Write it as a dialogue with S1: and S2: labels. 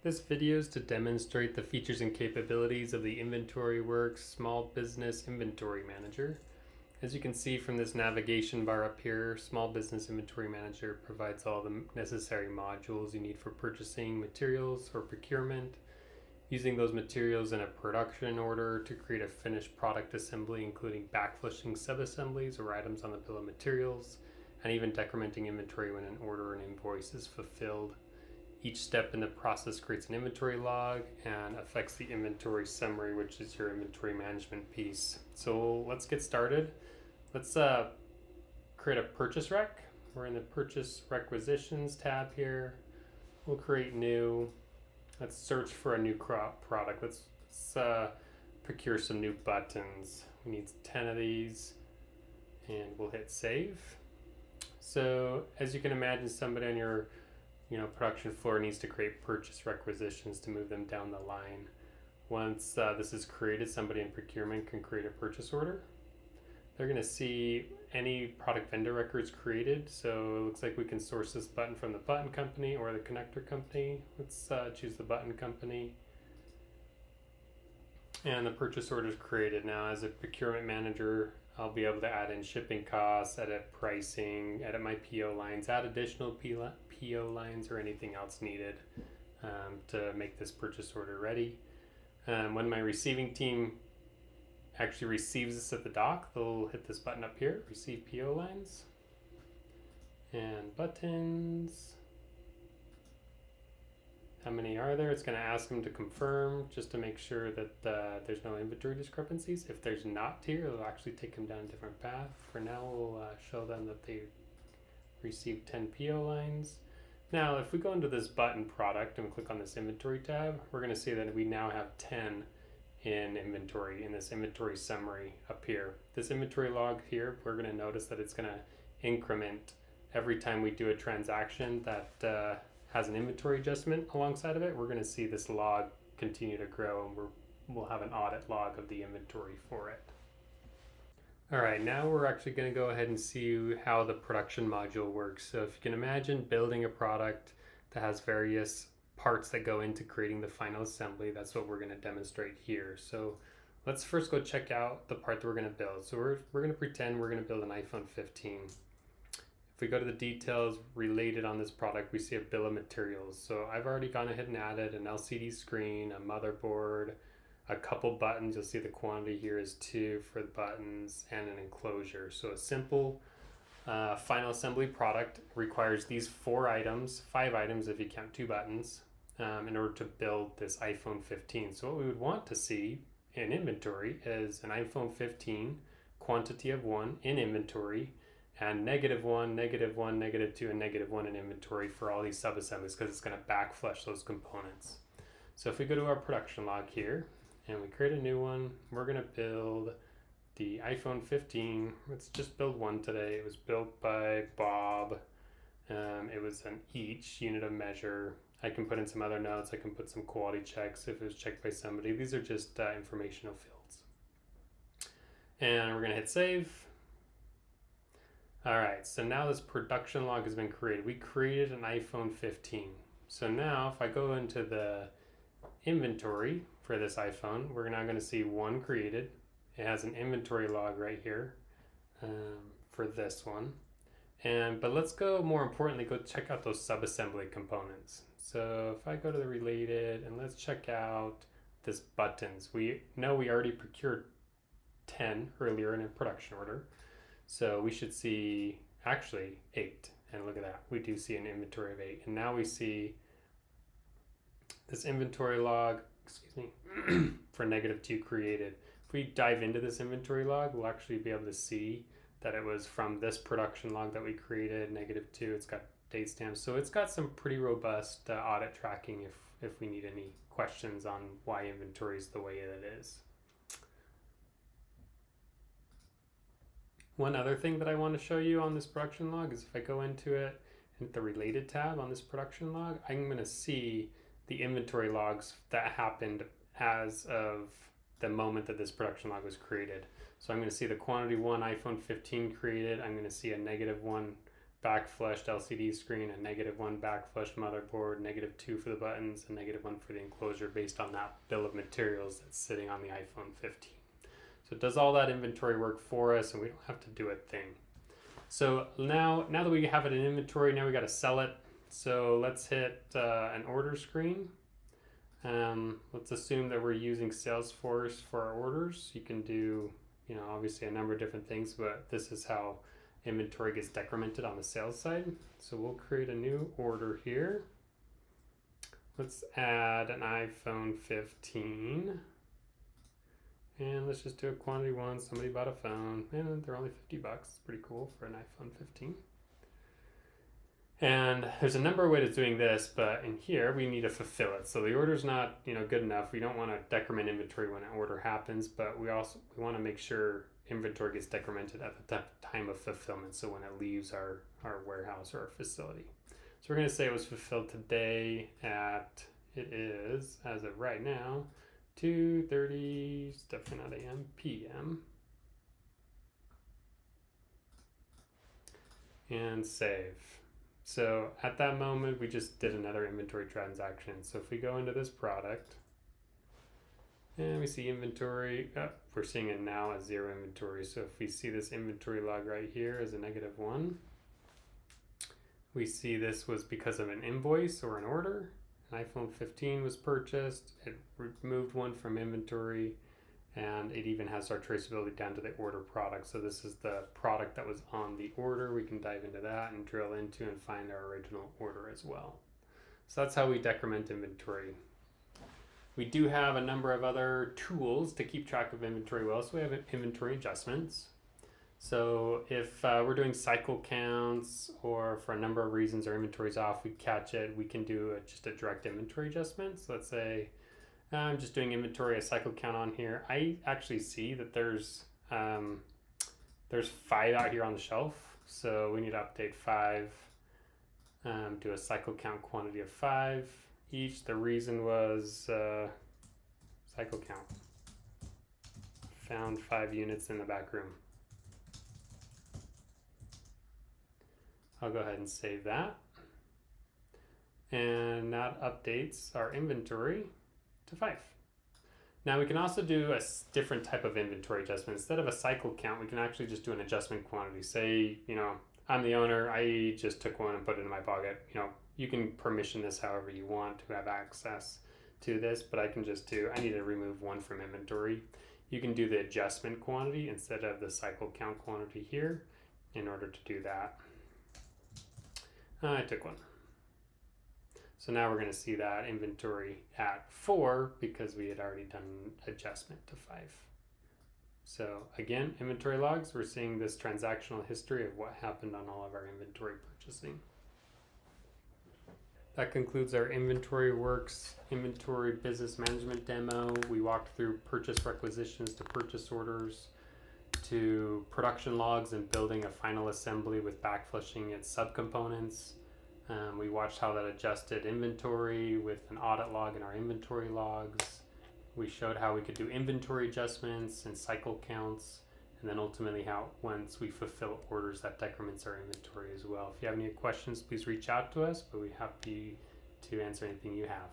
S1: This video is to demonstrate the features and capabilities of the InventoryWorks Small Business Inventory Manager. As you can see from this navigation bar up here, Small Business Inventory Manager provides all the necessary modules you need for purchasing materials or procurement, using those materials in a production order to create a finished product assembly, including backflushing sub-assemblies or items on the bill of materials, and even decrementing inventory when an order and invoice is fulfilled. Each step in the process creates an inventory log and affects the inventory summary, which is your inventory management piece. So let's get started. Let's create a purchase rec. We're in the purchase requisitions tab here. We'll create new. Let's search for a new product. Let's procure some new buttons. We need 10 of these, and we'll hit save. So as you can imagine, somebody on your production floor needs to create purchase requisitions to move them down the line. Once this is created, somebody in procurement can create a purchase order. They're going to see any product vendor records created. So it looks like we can source this button from the button company or the connector company. Let's choose the button company. And the purchase order is created. Now, as a procurement manager, I'll be able to add in shipping costs, edit pricing, edit my PO lines, add additional PO lines or anything else needed to make this purchase order ready. When my receiving team actually receives this at the dock, they'll hit this button up here, receive PO lines and buttons. How many are there? It's going to ask them to confirm just to make sure that there's no inventory discrepancies. If there's not here, it'll actually take them down a different path. For now, we'll show them that they received 10 PO lines. Now, if we go into this button product and we click on this inventory tab, we're going to see that we now have 10 in inventory in this inventory summary up here. This inventory log here, we're going to notice that it's going to increment every time we do a transaction that has an inventory adjustment alongside of it. We're going to see this log continue to grow, and we'll have an audit log of the inventory for it. All right, now we're actually going to go ahead and see how the production module works. So if you can imagine building a product that has various parts that go into creating the final assembly, that's what we're going to demonstrate here. So let's first go check out the part that we're going to build. So we're going to pretend we're going to build an iPhone 15. If we go to the details related on this product, we see a bill of materials. So I've already gone ahead and added an LCD screen, a motherboard, a couple buttons. You'll see the quantity here is 2 for the buttons, and an enclosure. So a simple final assembly product requires these 5 items if you count 2 buttons, in order to build this iPhone 15. So what we would want to see in inventory is an iPhone 15 quantity of 1 in inventory, and -1, -1, -2, and -1 in inventory for all these sub-assemblies, because it's going to backflush those components. So if we go to our production log here and we create a new one, we're going to build the iPhone 15. Let's just build one today. It was built by Bob. It was an each unit of measure. I can put in some other notes. I can put some quality checks if it was checked by somebody. These are just informational fields. And we're going to hit save. All right, so now this production log has been created. We created an iPhone 15. So now if I go into the inventory for this iPhone, we're now going to see 1 created. It has an inventory log right here for this one. But let's go, more importantly, go check out those sub-assembly components. So if I go to the related, and let's check out this buttons. We know we already procured 10 earlier in a production order. So we should see actually 8. And look at that. We do see an inventory of 8. And now we see this inventory log, for -2 created. If we dive into this inventory log, we'll actually be able to see that it was from this production log that we created, -2. It's got date stamps. So it's got some pretty robust audit tracking if we need any questions on why inventory is the way that it is. One other thing that I want to show you on this production log is if I go into it and hit the related tab on this production log, I'm going to see the inventory logs that happened as of the moment that this production log was created. So I'm going to see the quantity 1 iPhone 15 created. I'm going to see a -1 backflushed LCD screen, a -1 backflushed motherboard, -2 for the buttons, and -1 for the enclosure based on that bill of materials that's sitting on the iPhone 15. So it does all that inventory work for us, and we don't have to do a thing. So now that we have it in inventory, now we got to sell it. So let's hit an order screen. Let's assume that we're using Salesforce for our orders. You can do, obviously a number of different things, but this is how inventory gets decremented on the sales side. So we'll create a new order here. Let's add an iPhone 15. And let's just do a quantity one. Somebody bought a phone, and they're only $50. Pretty cool for an iPhone 15. And there's a number of ways of doing this, but in here we need to fulfill it. So the order's not, good enough. We don't want to decrement inventory when an order happens, but we want to make sure inventory gets decremented at the time of fulfillment. So when it leaves our warehouse or our facility. So we're going to say it was fulfilled today it is, as of right now, 2:30, definitely not a.m., p.m. And save. So at that moment, we just did another inventory transaction. So if we go into this product, and we see inventory, we're seeing it now as 0 inventory. So if we see this inventory log right here as a -1, we see this was because of an invoice or an order. An iPhone 15 was purchased, it removed one from inventory, and it even has our traceability down to the order product. So this is the product that was on the order. We can dive into that and drill into and find our original order as well. So that's how we decrement inventory. We do have a number of other tools to keep track of inventory well. So we have inventory adjustments. So if we're doing cycle counts, or for a number of reasons our inventory's off, we catch it, we can do just a direct inventory adjustment. So let's say I'm just doing inventory, a cycle count on here. I actually see that there's 5 out here on the shelf. So we need to update 5, do a cycle count quantity of 5 each. The reason was cycle count. Found 5 units in the back room. I'll go ahead and save that. And that updates our inventory to 5. Now we can also do a different type of inventory adjustment. Instead of a cycle count, we can actually just do an adjustment quantity. Say, I'm the owner, I just took one and put it in my pocket. You can permission this however you want to have access to this, but I can just I need to remove 1 from inventory. You can do the adjustment quantity instead of the cycle count quantity here in order to do that. I took 1. So now we're going to see that inventory at 4 because we had already done adjustment to 5. So again, inventory logs, we're seeing this transactional history of what happened on all of our inventory purchasing. That concludes our Inventory Works inventory business management demo. We walked through purchase requisitions to purchase orders to production logs and building a final assembly with backflushing its subcomponents. We watched how that adjusted inventory with an audit log in our inventory logs. We showed how we could do inventory adjustments and cycle counts, and then ultimately how once we fulfill orders that decrements our inventory as well. If you have any questions, please reach out to us, but we're happy to answer anything you have.